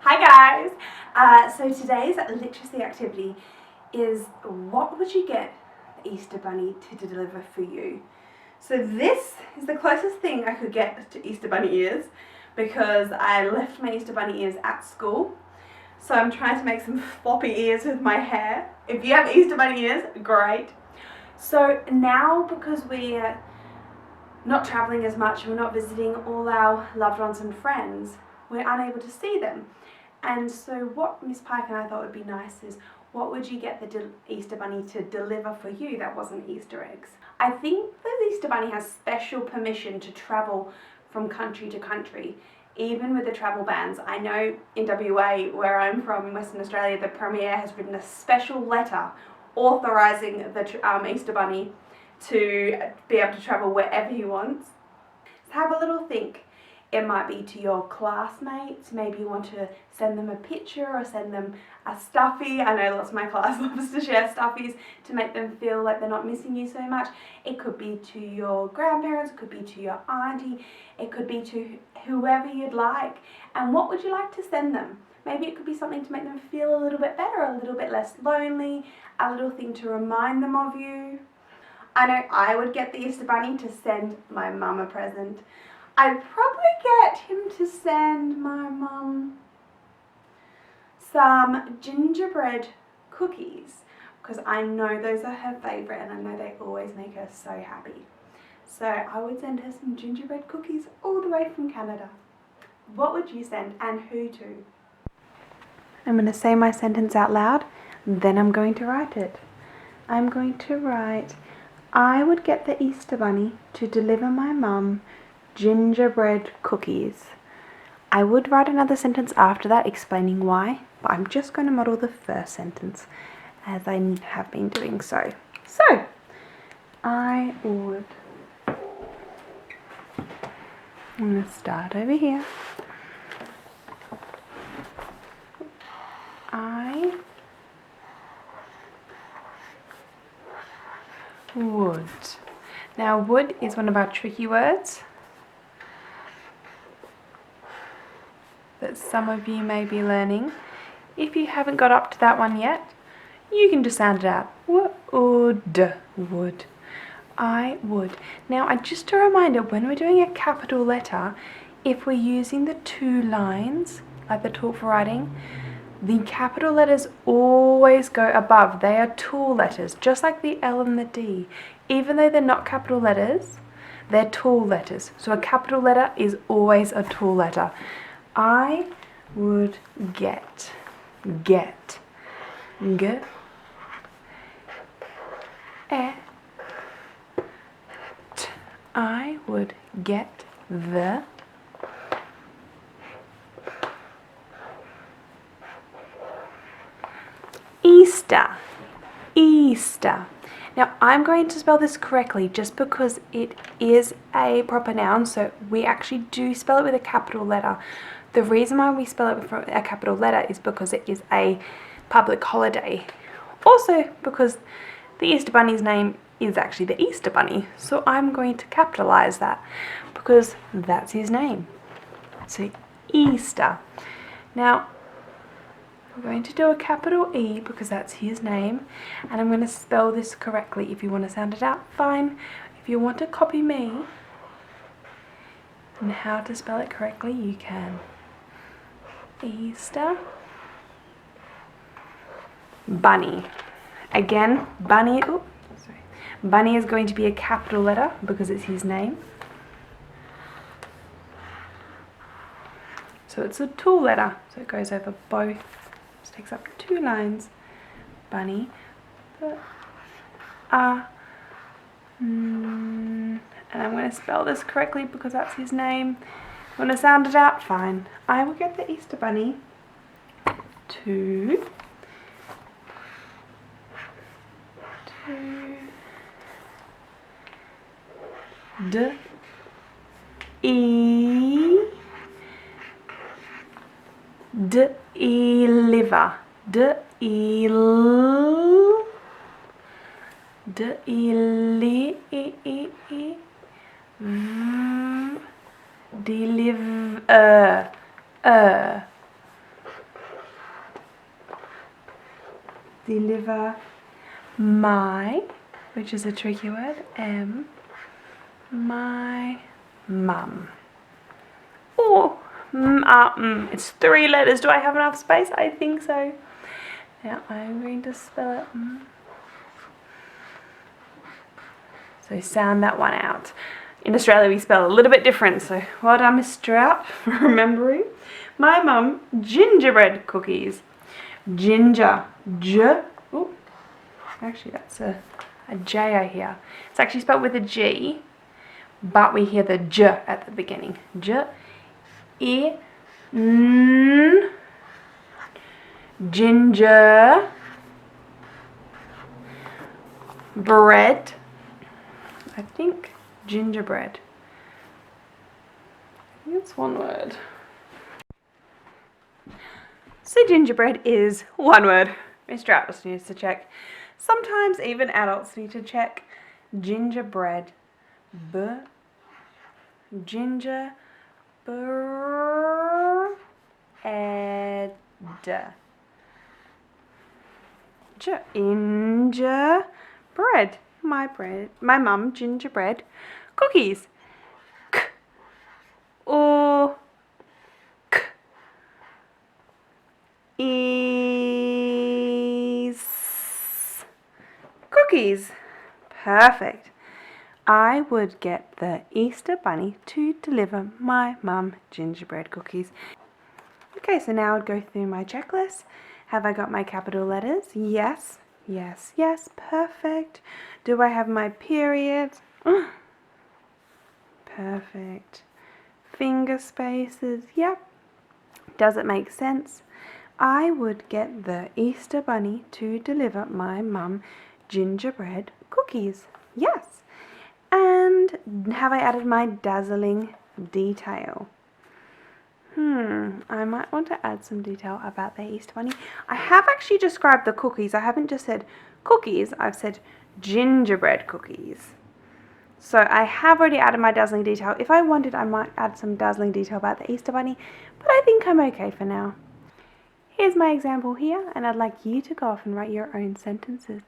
Hi guys! So today's literacy activity is what would you get the Easter Bunny to deliver for you? So this is the closest thing I could get to Easter Bunny ears because I left my Easter Bunny ears at school. So I'm trying to make some floppy ears with my hair. If you have Easter Bunny ears, great. So now because we're not travelling as much, we're not visiting all our loved ones and friends, we're unable to see them. And so what Miss Pike and I thought would be nice is, what would you get the Easter Bunny to deliver for you that wasn't Easter eggs? I think the Easter Bunny has special permission to travel from country to country, even with the travel bans. I know in WA, where I'm from in Western Australia, the Premier has written a special letter authorising the Easter Bunny to be able to travel wherever he wants. So have a little think. It might be to your classmates, maybe you want to send them a picture or send them a stuffy. I know lots of my class loves to share stuffies to make them feel like they're not missing you so much. It could be to your grandparents, it could be to your auntie, it could be to whoever you'd like. And what would you like to send them? Maybe it could be something to make them feel a little bit better, a little bit less lonely, a little thing to remind them of you. I know I would get the Easter Bunny to send my mum a present. I'd probably get him to send my mum some gingerbread cookies because I know those are her favourite and I know they always make her so happy. So I would send her some gingerbread cookies all the way from Canada. What would you send and who to? I'm going to say my sentence out loud, then I'm going to write it. I'm going to write, I would get the Easter Bunny to deliver my mum gingerbread cookies. I would write another sentence after that explaining why, but I'm just going to model the first sentence as I have been doing so. So, I would, I'm going to start over here. I would. Now, would is one of our tricky words that some of you may be learning. If you haven't got up to that one yet, you can just sound it out. Would. I would. Now, just a reminder, when we're doing a capital letter, if we're using the two lines, like the talk for writing, the capital letters always go above. They are tool letters, just like the L and the D. Even though they're not capital letters, they're tool letters. So a capital letter is always a tool letter. I would get, g, e, t. I would get the Easter. Now I'm going to spell this correctly just because it is a proper noun, so we actually do spell it with a capital letter. The reason why we spell it with a capital letter is because it is a public holiday. Also because the Easter Bunny's name is actually the Easter Bunny, so I'm going to capitalize that because that's his name. So Easter. Now we're going to do a capital E because that's his name, and I'm going to spell this correctly. If you want to sound it out, fine. If you want to copy me and how to spell it correctly, you can. Easter Bunny. Again, Bunny. Bunny is going to be a capital letter because it's his name. So it's a tool letter, so it goes over both. Just takes up two lines. Bunny. And I'm going to spell this correctly because that's his name. Want to sound it out? Fine. I will get the Easter Bunny to deliver. deliver my, which is a tricky word, my mum. Oh, it's 3 letters. Do I have enough space? I think so. Now I'm going to spell it. So sound that one out. In Australia we spell a little bit different, so well done Miss Strout for remembering. My mum, gingerbread cookies. Ginger, ooh, actually that's a J I hear. It's actually spelled with a G, but we hear the J at the beginning. Ginger bread. I think gingerbread. I think it's one word. So gingerbread is one word. Miss Drought just needs to check. Sometimes even adults need to check. Gingerbread. Ginger. Ginger bread. My bread. My mum gingerbread cookies. Cookies. Perfect. I would get the Easter Bunny to deliver my mum gingerbread cookies. Okay, so now I'd go through my checklist. Have I got my capital letters? Yes, yes, yes, perfect. Do I have my periods? Perfect. Finger spaces? Yep. Does it make sense? I would get the Easter Bunny to deliver my mum gingerbread cookies. Yes. And have I added my dazzling detail? I might want to add some detail about the Easter Bunny. I have actually described the cookies. I haven't just said cookies, I've said gingerbread cookies. So I have already added my dazzling detail. If I wanted, I might add some dazzling detail about the Easter Bunny, but I think I'm okay for now. Here's my example here, and I'd like you to go off and write your own sentences.